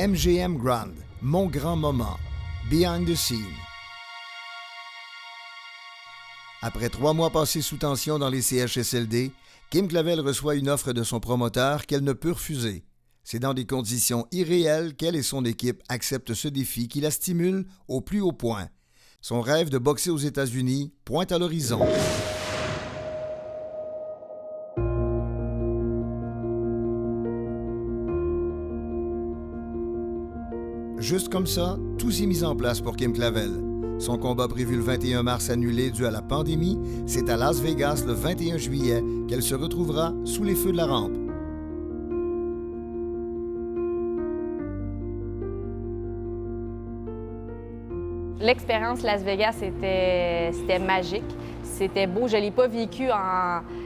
MGM Grand, Mon Grand Moment, Behind the Scene. Après 3 mois passés sous tension dans les CHSLD, Kim Clavel reçoit une offre de son promoteur qu'elle ne peut refuser. C'est dans des conditions irréelles qu'elle et son équipe acceptent ce défi qui la stimule au plus haut point. Son rêve de boxer aux États-Unis pointe à l'horizon. Juste comme ça, tout s'est mis en place pour Kim Clavel. Son combat prévu le 21 mars annulé dû à la pandémie, c'est à Las Vegas le 21 juillet qu'elle se retrouvera sous les feux de la rampe. L'expérience Las Vegas, c'était magique. C'était beau. Je ne l'ai pas vécu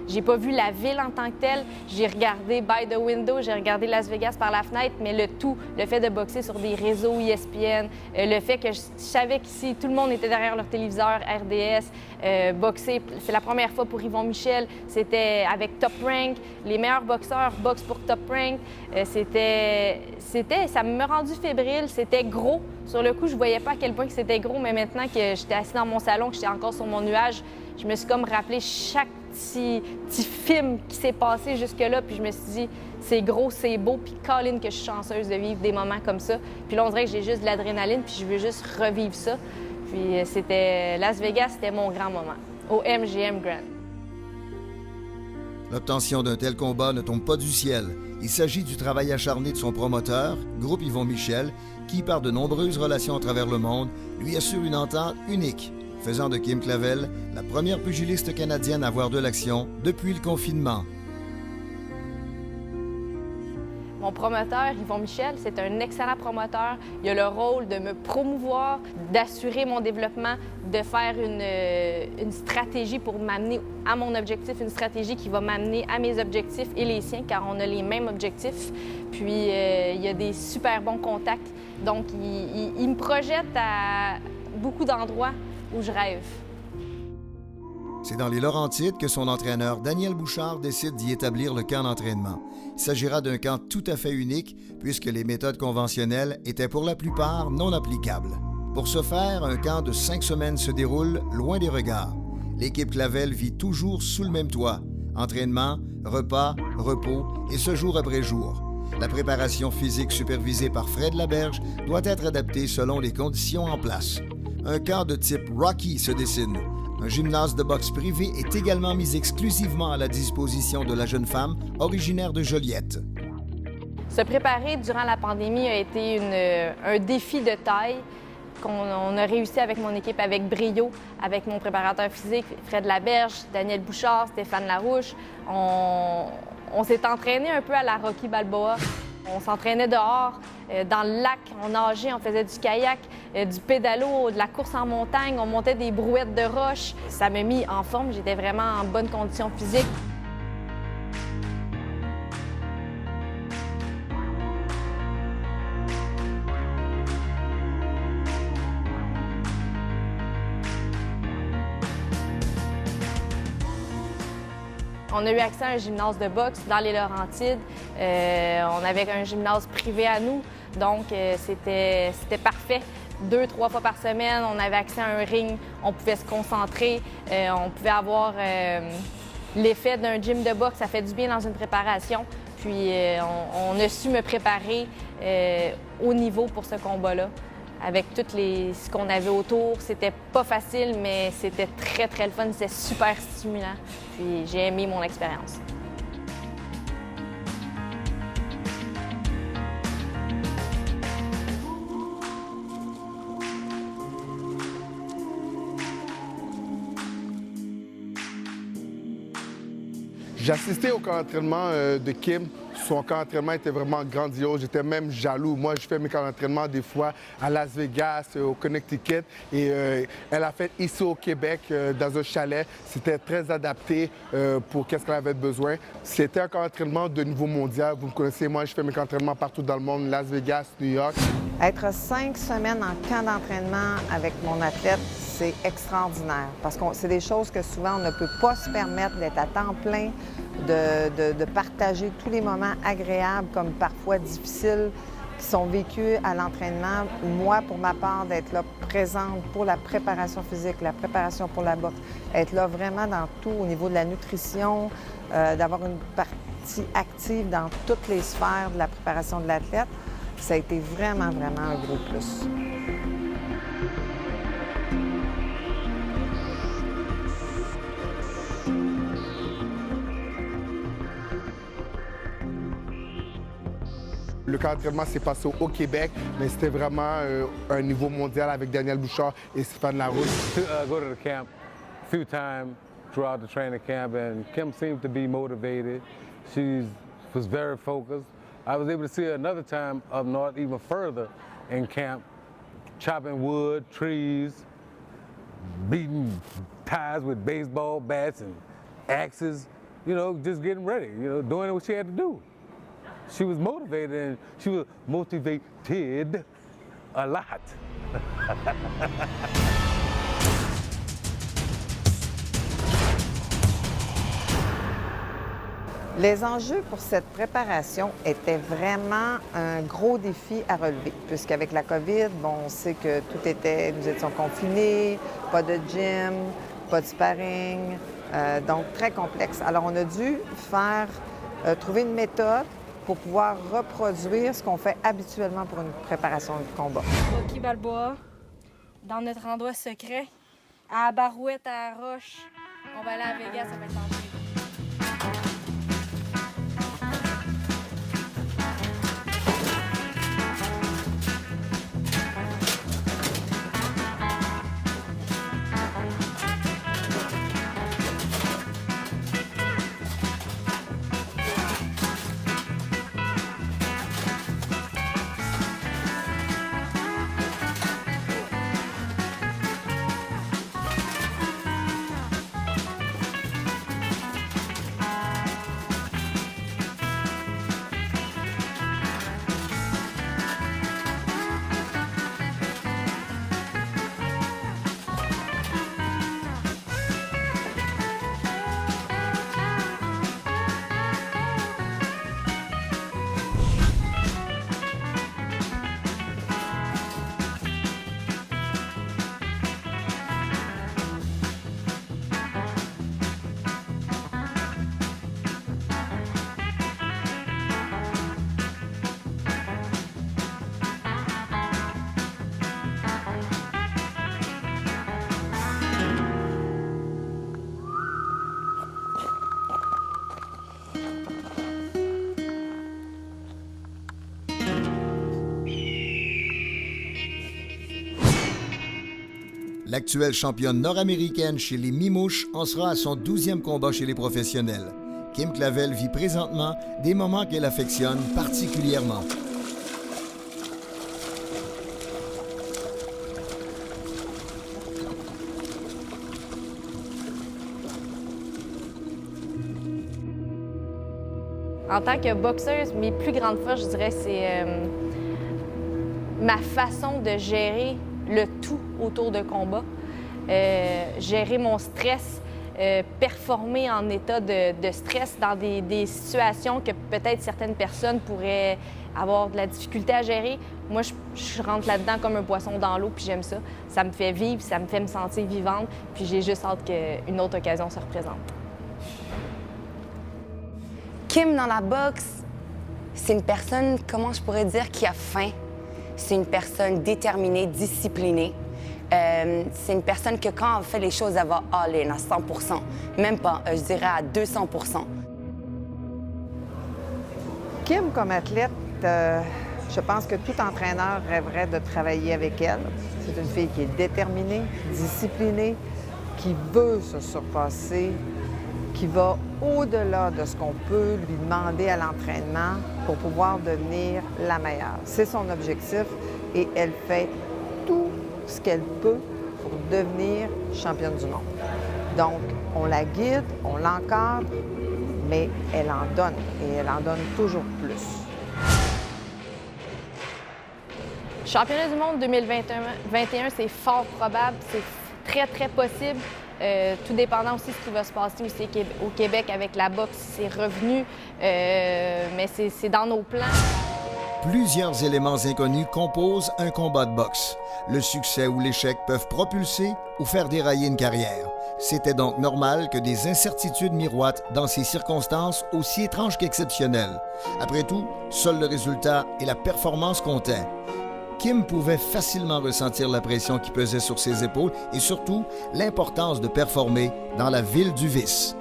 J'ai pas vu la ville en tant que telle. J'ai regardé by the window, j'ai regardé Las Vegas par la fenêtre, mais le fait de boxer sur des réseaux ESPN, le fait que je savais qu'ici, tout le monde était derrière leur téléviseur, RDS, boxer, c'est la première fois pour Yvon Michel, c'était avec Top Rank, les meilleurs boxeurs boxent pour Top Rank. Ça me rendu fébrile, c'était gros. Sur le coup, je voyais pas à quel point que c'était gros, mais maintenant que j'étais assis dans mon salon, que j'étais encore sur mon nuage, je me suis comme rappelé chaque petit film qui s'est passé jusque-là, puis je me suis dit, c'est gros, c'est beau, puis Colin, que je suis chanceuse de vivre des moments comme ça. Puis là, on dirait que j'ai juste de l'adrénaline, puis je veux juste revivre ça. Puis Las Vegas, c'était mon grand moment, au MGM Grand. L'obtention d'un tel combat ne tombe pas du ciel. Il s'agit du travail acharné de son promoteur, Groupe Yvon Michel, qui, par de nombreuses relations à travers le monde, lui assure une entente unique, faisant de Kim Clavel la première pugiliste canadienne à voir de l'action depuis le confinement. Mon promoteur, Yvon Michel, c'est un excellent promoteur. Il a le rôle de me promouvoir, d'assurer mon développement, de faire une stratégie pour m'amener à mon objectif, une stratégie qui va m'amener à mes objectifs et les siens, car on a les mêmes objectifs. Puis, il y a des super bons contacts. Donc, il me projette à beaucoup d'endroits où je rêve. C'est dans les Laurentides que son entraîneur, Daniel Bouchard, décide d'y établir le camp d'entraînement. Il s'agira d'un camp tout à fait unique, puisque les méthodes conventionnelles étaient pour la plupart non applicables. Pour ce faire, un camp de 5 semaines se déroule loin des regards. L'équipe Clavel vit toujours sous le même toit. Entraînement, repas, repos et ce jour après jour. La préparation physique supervisée par Fred Laberge doit être adaptée selon les conditions en place. Un camp de type Rocky se dessine. Un gymnase de boxe privé est également mis exclusivement à la disposition de la jeune femme originaire de Joliette. Se préparer durant la pandémie a été un défi de taille qu'on a réussi avec mon équipe, avec brio, avec mon préparateur physique, Fred Laberge, Daniel Bouchard, Stéphane Larouche. On s'est entraîné un peu à la Rocky Balboa. On s'entraînait dehors, dans le lac, on nageait, on faisait du kayak, du pédalo, de la course en montagne, on montait des brouettes de roches. Ça m'a mis en forme, j'étais vraiment en bonne condition physique. On a eu accès à un gymnase de boxe dans les Laurentides. On avait un gymnase privé à nous, donc c'était parfait. 2-3 fois par semaine, on avait accès à un ring, on pouvait se concentrer, on pouvait avoir l'effet d'un gym de boxe, ça fait du bien dans une préparation. Puis on a su me préparer au niveau pour ce combat-là. Avec tout ce qu'on avait autour, c'était pas facile, mais c'était très, très le fun. C'était super stimulant. Puis j'ai aimé mon expérience. J'ai assisté au camp d'entraînement de Kim. Son camp d'entraînement était vraiment grandiose. J'étais même jaloux. Moi, je fais mes camps d'entraînement des fois à Las Vegas, au Connecticut. Et elle a fait ici au Québec, dans un chalet. C'était très adapté pour qu'est-ce qu'elle avait besoin. C'était un camp d'entraînement de niveau mondial. Vous me connaissez, moi, je fais mes camps d'entraînement partout dans le monde, Las Vegas, New York. Être 5 semaines en camp d'entraînement avec mon athlète, c'est extraordinaire. Parce que c'est des choses que souvent on ne peut pas se permettre d'être à temps plein, de partager tous les moments agréables comme parfois difficiles. qui sont vécues à l'entraînement. Moi, pour ma part, d'être là présente pour la préparation physique, la préparation pour la boxe, être là vraiment dans tout, au niveau de la nutrition, d'avoir une partie active dans toutes les sphères de la préparation de l'athlète, ça a été vraiment, vraiment un gros plus. Le camp d'entraînement s'est passé au Québec, mais c'était vraiment un niveau mondial avec Daniel Bouchard et Stéphane Larouche. Go to the camp a few times throughout the training camp, and Kim seemed to be motivated. She was very focused. I was able to see her another time up north, even further in camp, chopping wood, trees, beating ties with baseball bats and axes, you know, just getting ready, you know, doing what she had to do. She was motivated, and she was motivated a lot. Les enjeux pour cette préparation étaient vraiment un gros défi à relever, puisqu'avec la COVID, bon, on sait que nous étions confinés, pas de gym, pas de sparring, donc très complexe. Alors, on a dû trouver une méthode pour pouvoir reproduire ce qu'on fait habituellement pour une préparation de combat. Rocky Balboa, dans notre endroit secret, à Barouette, à Roche. On va aller à Vegas, ça va être en L'actuelle championne nord-américaine chez les Mimouches en sera à son 12e combat chez les professionnels. Kim Clavel vit présentement des moments qu'elle affectionne particulièrement. En tant que boxeuse, mes plus grandes forces, je dirais, c'est ma façon de gérer le tout autour de combat, gérer mon stress, performer en état de stress dans des situations que peut-être certaines personnes pourraient avoir de la difficulté à gérer. Moi, je rentre là-dedans comme un poisson dans l'eau, puis j'aime ça. Ça me fait vivre, ça me fait me sentir vivante, puis j'ai juste hâte qu'une autre occasion se représente. Kim, dans la boxe, c'est une personne, comment je pourrais dire, qui a faim. C'est une personne déterminée, disciplinée. C'est une personne que quand elle fait les choses, elle va all-in à 100 %. Même pas, je dirais à 200 %. Kim, comme athlète, je pense que tout entraîneur rêverait de travailler avec elle. C'est une fille qui est déterminée, disciplinée, qui veut se surpasser, qui va au-delà de ce qu'on peut lui demander à l'entraînement pour pouvoir devenir la meilleure. C'est son objectif et elle fait tout ce qu'elle peut pour devenir championne du monde. Donc, on la guide, on l'encadre, mais elle en donne et elle en donne toujours plus. Championnat du monde 2021, c'est fort probable, c'est très, très possible. Tout dépendant aussi de ce qui va se passer aussi au Québec avec la boxe, ses revenus, mais c'est dans nos plans. Plusieurs éléments inconnus composent un combat de boxe. Le succès ou l'échec peuvent propulser ou faire dérailler une carrière. C'était donc normal que des incertitudes miroitent dans ces circonstances aussi étranges qu'exceptionnelles. Après tout, seul le résultat et la performance comptaient. Kim pouvait facilement ressentir la pression qui pesait sur ses épaules et surtout l'importance de performer dans la ville du vice.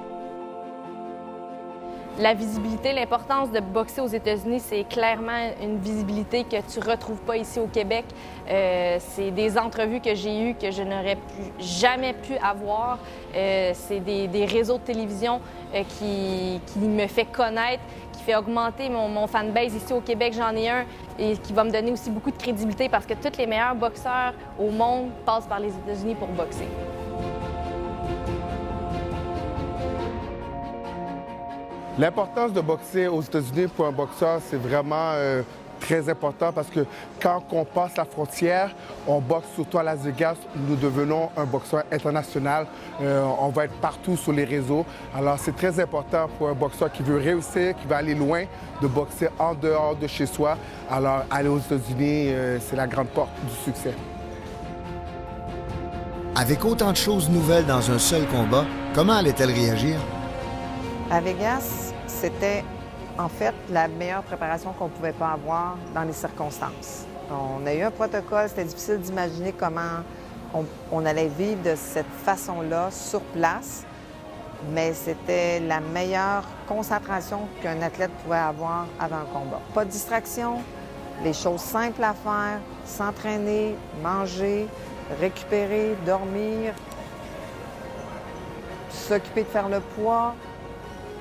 La visibilité, l'importance de boxer aux États-Unis, c'est clairement une visibilité que tu ne retrouves pas ici au Québec. C'est des entrevues que j'ai eues que je n'aurais jamais pu avoir. C'est des réseaux de télévision qui me fait connaître, qui fait augmenter mon fanbase ici au Québec. J'en ai un et qui va me donner aussi beaucoup de crédibilité parce que tous les meilleurs boxeurs au monde passent par les États-Unis pour boxer. L'importance de boxer aux États-Unis pour un boxeur, c'est vraiment très important parce que quand on passe la frontière, on boxe surtout à Las Vegas, nous devenons un boxeur international. On va être partout sur les réseaux. Alors c'est très important pour un boxeur qui veut réussir, qui veut aller loin, de boxer en dehors de chez soi. Alors aller aux États-Unis, c'est la grande porte du succès. Avec autant de choses nouvelles dans un seul combat, comment allait-elle réagir? À Vegas, c'était en fait la meilleure préparation qu'on ne pouvait pas avoir dans les circonstances. On a eu un protocole, c'était difficile d'imaginer comment on allait vivre de cette façon-là sur place, mais c'était la meilleure concentration qu'un athlète pouvait avoir avant un combat. Pas de distraction, les choses simples à faire, s'entraîner, manger, récupérer, dormir, s'occuper de faire le poids,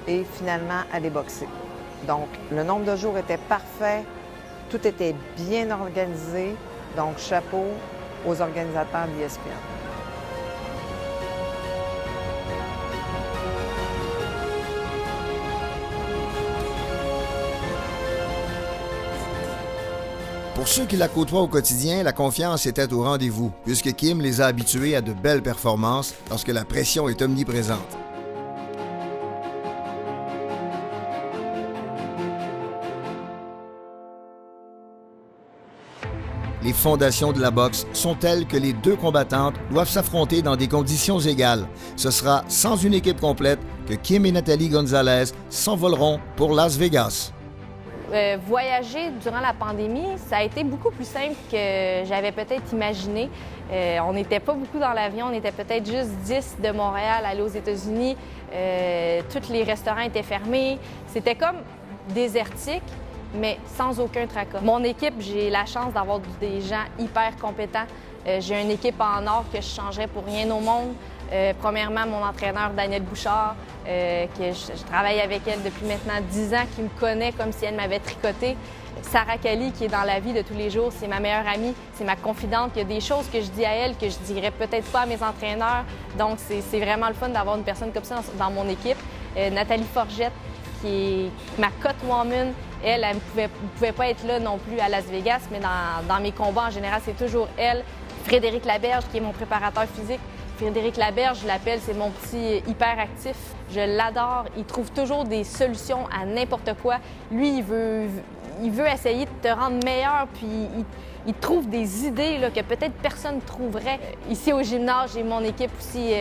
et finalement aller boxer. Donc, le nombre de jours était parfait, tout était bien organisé, donc chapeau aux organisateurs d'ESPN. Pour ceux qui la côtoient au quotidien, la confiance était au rendez-vous, puisque Kim les a habitués à de belles performances lorsque la pression est omniprésente. Les fondations de la boxe sont telles que les deux combattantes doivent s'affronter dans des conditions égales. Ce sera sans une équipe complète que Kim et Nathalie Gonzalez s'envoleront pour Las Vegas. Voyager durant la pandémie, ça a été beaucoup plus simple que j'avais peut-être imaginé. On n'était pas beaucoup dans l'avion, on était peut-être juste 10 de Montréal à aller aux États-Unis. Tous les restaurants étaient fermés. C'était comme désertique, mais sans aucun tracas. Mon équipe, j'ai la chance d'avoir des gens hyper compétents. J'ai une équipe en or que je changerais pour rien au monde. Premièrement, mon entraîneur, Danielle Bouchard, que je travaille avec elle depuis maintenant 10 ans, qui me connaît comme si elle m'avait tricoté. Sarah Kali, qui est dans la vie de tous les jours, c'est ma meilleure amie, c'est ma confidente. Il y a des choses que je dis à elle que je dirais peut-être pas à mes entraîneurs. Donc, c'est vraiment le fun d'avoir une personne comme ça dans mon équipe. Nathalie Forgette, qui est ma cut-woman. Elle ne pouvait pas être là non plus à Las Vegas, mais dans mes combats, en général, c'est toujours elle. Frédéric Laberge, qui est mon préparateur physique. Frédéric Laberge, je l'appelle, c'est mon petit hyperactif. Je l'adore. Il trouve toujours des solutions à n'importe quoi. Lui, il veut essayer de te rendre meilleur, puis il trouve des idées là, que peut-être personne ne trouverait. Ici au gymnase, j'ai mon équipe aussi,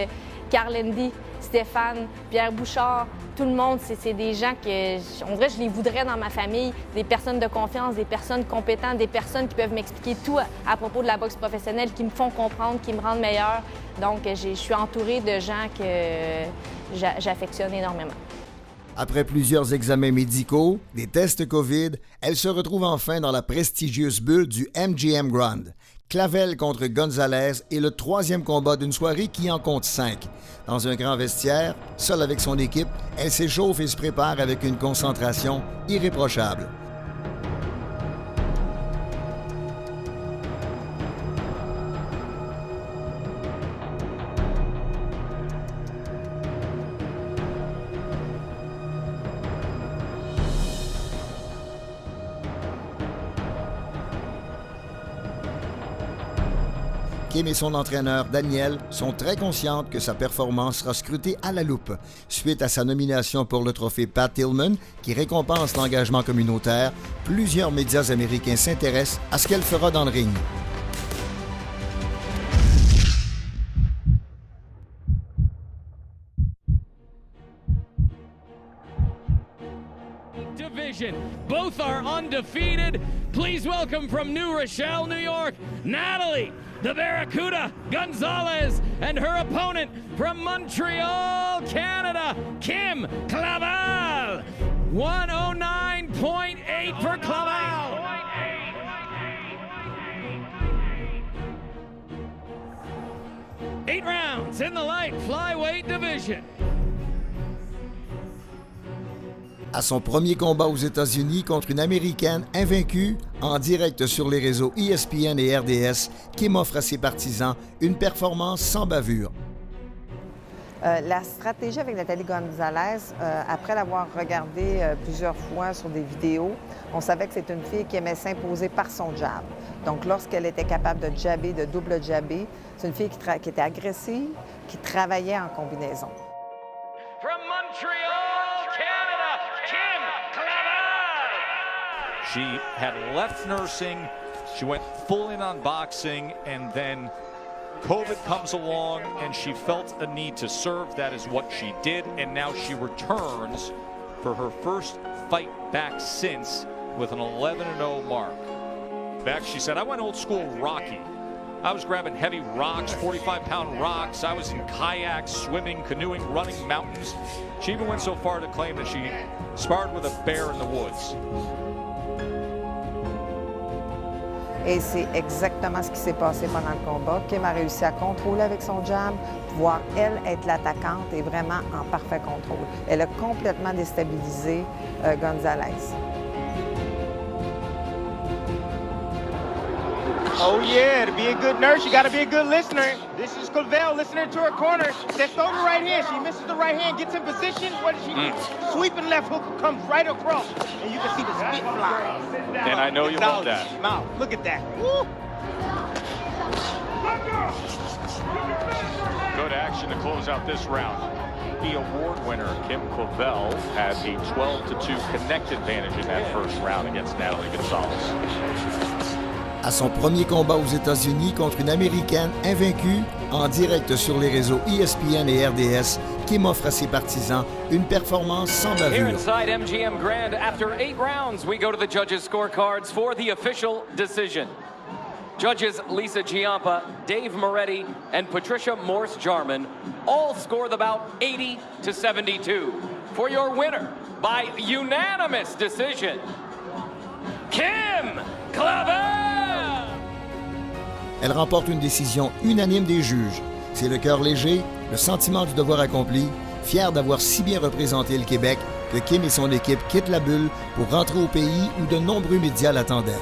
Carl Andy, Stéphane, Pierre Bouchard, tout le monde, c'est des gens que, on dirait, je les voudrais dans ma famille, des personnes de confiance, des personnes compétentes, des personnes qui peuvent m'expliquer tout à propos de la boxe professionnelle, qui me font comprendre, qui me rendent meilleur. Donc, je suis entourée de gens que j'affectionne énormément. Après plusieurs examens médicaux, des tests COVID, elle se retrouve enfin dans la prestigieuse bulle du MGM Grand. Clavel contre Gonzalez est le troisième combat d'une soirée qui en compte 5. Dans un grand vestiaire, seule avec son équipe, elle s'échauffe et se prépare avec une concentration irréprochable. Kim et son entraîneur Danielle sont très conscientes que sa performance sera scrutée à la loupe suite à sa nomination pour le trophée Pat Tillman qui récompense l'engagement communautaire. Plusieurs médias américains s'intéressent à ce qu'elle fera dans le ring. Both are undefeated. Please welcome from New Rochelle, New York, Natalie, the Barracuda Gonzalez, and her opponent from Montreal, Canada, Kim Clavel. 109.8 for Clavel. 8 rounds in the light flyweight division. À son premier combat aux États-Unis contre une Américaine invaincue, en direct sur les réseaux ESPN et RDS, Kim offre à ses partisans une performance sans bavure. La stratégie avec Nathalie Gonzalez, après l'avoir regardée plusieurs fois sur des vidéos, on savait que c'est une fille qui aimait s'imposer par son jab. Donc, lorsqu'elle était capable de jabber, de double jabber, c'est une fille qui était agressive, qui travaillait en combinaison. From Montreal, Canada, Kim Clavel. She had left nursing, she went full in on boxing, and then COVID comes along and she felt a need to serve. That is what she did, and now she returns for her first fight back since with an 11-0 mark. Back, she said, I went old school Rocky. I was grabbing heavy rocks, 45-pound rocks. I was in kayaks, swimming, canoeing, running mountains. She even went so far to claim that she sparred with a bear in the woods. Et c'est exactement ce qui s'est passé pendant le combat. Kim a réussi à contrôler avec son jab, pouvoir, elle, être l'attaquante et vraiment en parfait contrôle. Elle a complètement déstabilisé Gonzalez. Oh yeah, to be a good nurse, you gotta be a good listener. This is Clavel listening to her corner. Says throw the right hand. She misses the right hand, gets in position. What does she do? Sweeping left hook comes right across. And you can see the spit fly. And I know you love that. Mouth. Look at that. Woo! Good action to close out this round. The award winner, Kim Clavel, had a 12-2 connect advantage in that first round against Natalie Gonzalez. À son premier combat aux États-Unis contre une Américaine invaincue, en direct sur les réseaux ESPN et RDS, Kim offre à ses partisans une performance sans Here bavure. inside MGM Grand, after 8 rounds, we go to the judges' scorecards for the official decision. Judges Lisa Giampa, Dave Moretti, and Patricia Morse-Jarman all score the bout 80-72. For your winner, by unanimous decision, Kim Clavel! Elle remporte une décision unanime des juges. C'est le cœur léger, le sentiment du devoir accompli, fier d'avoir si bien représenté le Québec que Kim et son équipe quittent la bulle pour rentrer au pays où de nombreux médias l'attendaient.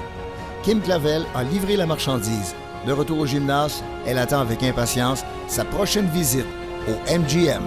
Kim Clavel a livré la marchandise. De retour au gymnase, elle attend avec impatience sa prochaine visite au MGM.